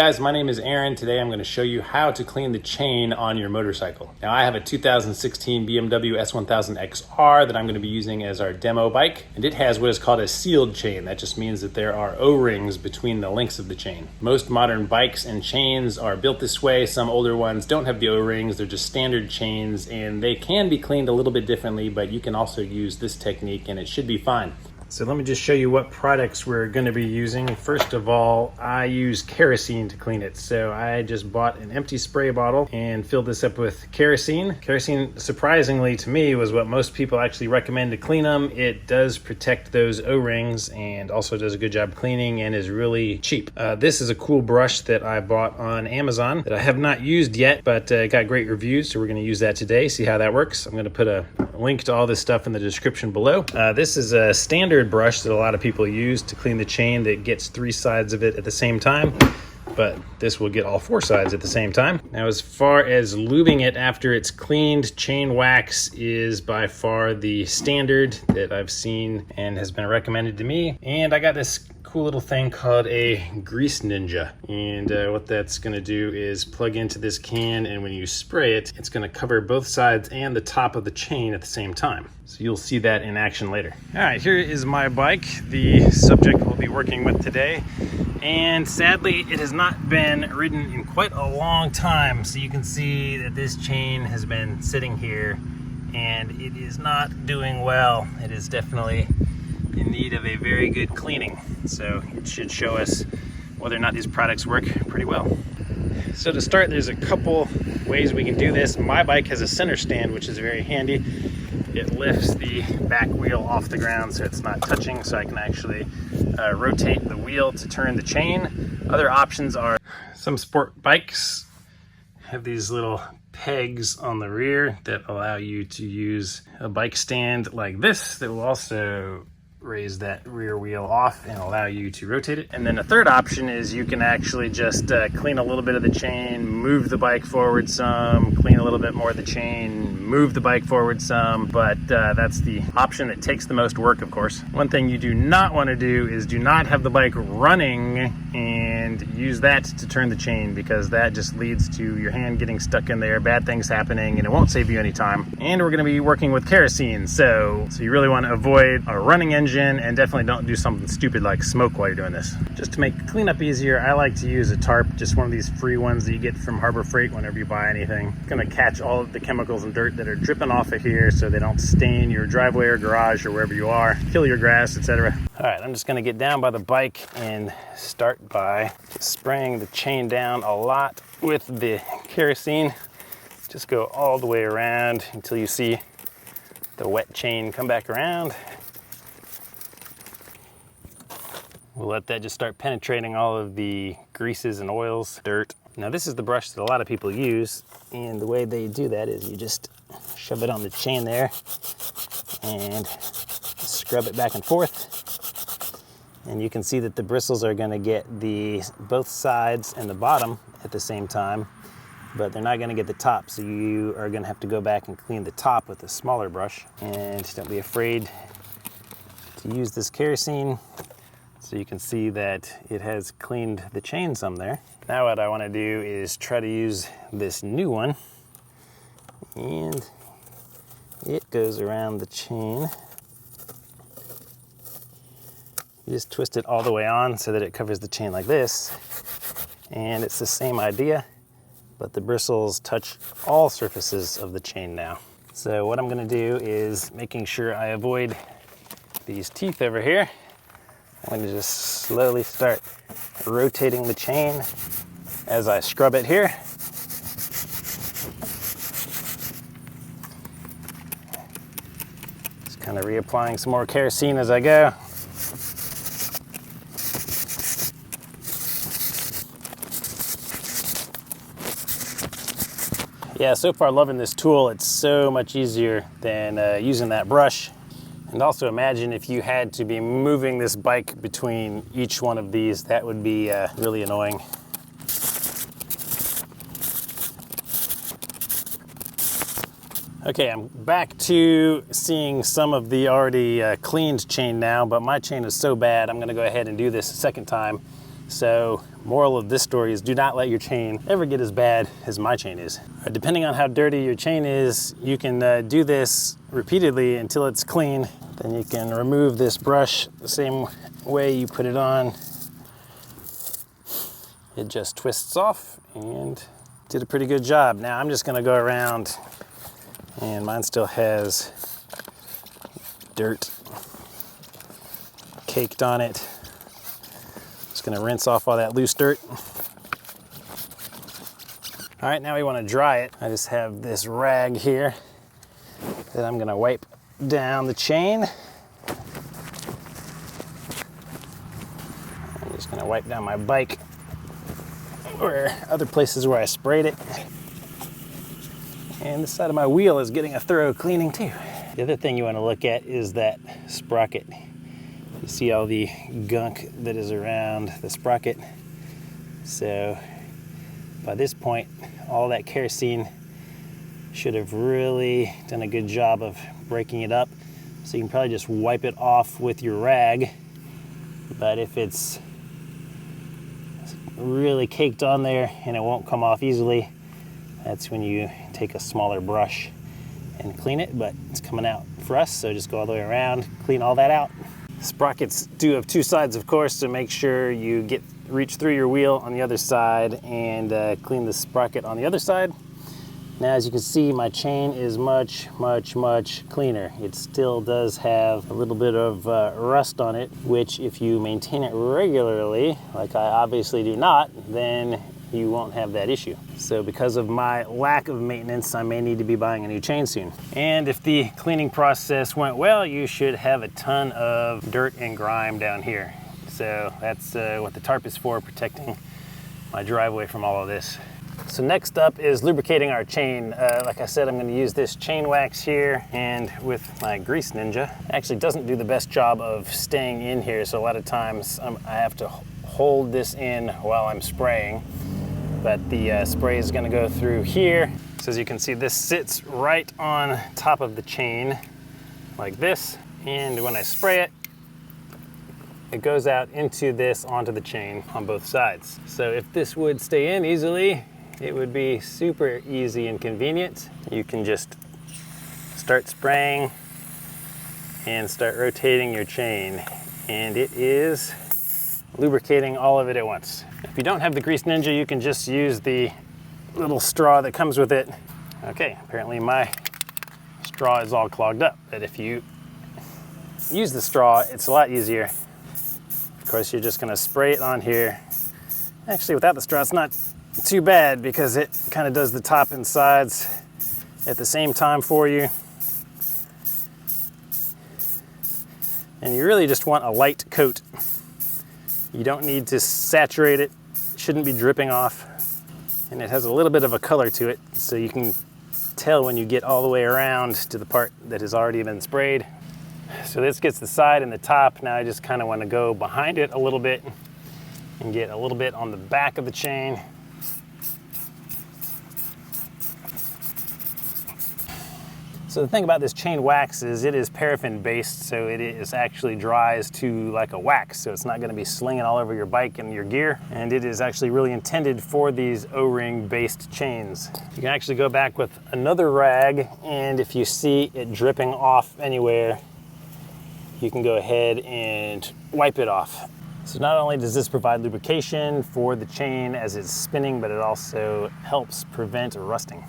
guys, my name is Aaron. Today I'm going to show you how to clean the chain on your motorcycle. Now I have a 2016 BMW S1000XR that I'm going to be using as our demo bike, and it has what is called a sealed chain. That just means that there are O-rings between the links of the chain. Most modern bikes and chains are built this way. Some older ones don't have the O-rings. They're just standard chains, and they can be cleaned a little bit differently, but you can also use this technique and it should be fine. So let me just show you what products we're going to be using. First of all, I use kerosene to clean it. So I just bought an empty spray bottle and filled this up with kerosene. Kerosene, surprisingly to me, was what most people actually recommend to clean them. It does protect those O-rings and also does a good job cleaning and is really cheap. This is a cool brush that I bought on Amazon that I have not used yet, but got great reviews, so we're going to use that today, see how that works. I'm going to put a link to all this stuff in the description below. This is a standard brush that a lot of people use to clean the chain that gets 3 sides of it at the same time, but this will get all 4 sides at the same time. Now, as far as lubing it after it's cleaned, chain wax is by far the standard that I've seen and has been recommended to me. And I got this cool little thing called a grease ninja, and what that's going to do is plug into this can, and when you spray it, it's going to cover both sides and the top of the chain at the same time. So you'll see that in action later. All right, here is my bike, the subject we'll be working with today, and sadly it has not been ridden in quite a long time. So you can see that this chain has been sitting here and it is not doing well. It is definitely in need of a very good cleaning. So it should show us whether or not these products work pretty well. So to start, there's a couple ways we can do this. My bike has a center stand, which is very handy. It lifts the back wheel off the ground so it's not touching, so I can actually rotate the wheel to turn the chain. Other options are some sport bikes have these little pegs on the rear that allow you to use a bike stand like this that will also raise that rear wheel off and allow you to rotate it. And then the third option is you can actually just clean a little bit of the chain, move the bike forward some, clean a little bit more of the chain, move the bike forward some, but that's the option that takes the most work, of course. One thing you do not want to do is do not have the bike running and use that to turn the chain, because that just leads to your hand getting stuck in there, bad things happening, and it won't save you any time. And we're going to be working with kerosene, so you really want to avoid a running engine, and definitely don't do something stupid like smoke while you're doing this. Just to make cleanup easier, I like to use a tarp, just one of these free ones that you get from Harbor Freight whenever you buy anything. It's going to catch all of the chemicals and dirt that are dripping off of here so they don't stain your driveway or garage or wherever you are, kill your grass, etc. All right, I'm just going to get down by the bike and start by spraying the chain down a lot with the kerosene. Just go all the way around until you see the wet chain come back around. We'll let that just start penetrating all of the greases and oils, dirt. Now this is the brush that a lot of people use, and the way they do that is you just shove it on the chain there and scrub it back and forth. And you can see that the bristles are going to get both sides and the bottom at the same time, but they're not going to get the top. So you are going to have to go back and clean the top with a smaller brush. And don't be afraid to use this kerosene. So you can see that it has cleaned the chain some there. Now what I want to do is try to use this new one, and it goes around the chain. You just twist it all the way on so that it covers the chain like this, and it's the same idea, but the bristles touch all surfaces of the chain now. So what I'm going to do is, making sure I avoid these teeth over here, I'm going to just slowly start rotating the chain as I scrub it here. Just kind of reapplying some more kerosene as I go. Yeah, so far loving this tool. It's so much easier than using that brush. And also imagine if you had to be moving this bike between each one of these, that would be really annoying. Okay, I'm back to seeing some of the already cleaned chain now, but my chain is so bad, I'm gonna go ahead and do this a second time So moral of this story is do not let your chain ever get as bad as my chain is. Depending on how dirty your chain is, you can do this repeatedly until it's clean. Then you can remove this brush the same way you put it on. It just twists off and did a pretty good job. Now I'm just gonna go around, and mine still has dirt caked on it. Just gonna rinse off all that loose dirt. All right, now we wanna dry it. I just have this rag here that I'm gonna wipe down the chain. I'm just gonna wipe down my bike or other places where I sprayed it. And the side of my wheel is getting a thorough cleaning too. The other thing you want to look at is that sprocket. You see all the gunk that is around the sprocket. So by this point, all that kerosene should have really done a good job of breaking it up. So you can probably just wipe it off with your rag. But if it's really caked on there and it won't come off easily, that's when you take a smaller brush and clean it. But it's coming out for us, so just go all the way around, clean all that out. Sprockets do have two sides, of course, so make sure you reach through your wheel on the other side and clean the sprocket on the other side. Now, as you can see, my chain is much, much, much cleaner. It still does have a little bit of rust on it, which if you maintain it regularly, like I obviously do not, then you won't have that issue. So because of my lack of maintenance, I may need to be buying a new chain soon. And if the cleaning process went well, you should have a ton of dirt and grime down here. So that's what the tarp is for, protecting my driveway from all of this. So next up is lubricating our chain. Like I said, I'm going to use this chain wax here, and with my Grease Ninja. It actually doesn't do the best job of staying in here, so a lot of times I have to hold this in while I'm spraying. But the spray is going to go through here. So as you can see, this sits right on top of the chain like this, and when I spray it, it goes out into this onto the chain on both sides. So if this would stay in easily, it would be super easy and convenient. You can just start spraying and start rotating your chain, and it is lubricating all of it at once. If you don't have the Grease Ninja, you can just use the little straw that comes with it. Okay, apparently my straw is all clogged up, but if you use the straw, it's a lot easier. Of course, you're just gonna spray it on here. Actually, without the straw, it's not too bad because it kind of does the top and sides at the same time for you. And you really just want a light coat. You don't need to saturate it. It shouldn't be dripping off. And it has a little bit of a color to it, so you can tell when you get all the way around to the part that has already been sprayed. So this gets the side and the top. Now I just kind of want to go behind it a little bit and get a little bit on the back of the chain. So the thing about this chain wax is it is paraffin based, so it is actually dries to like a wax, so it's not going to be slinging all over your bike and your gear, and it is actually really intended for these O-ring based chains. You can actually go back with another rag, and if you see it dripping off anywhere, you can go ahead and wipe it off. So not only does this provide lubrication for the chain as it's spinning, but it also helps prevent rusting.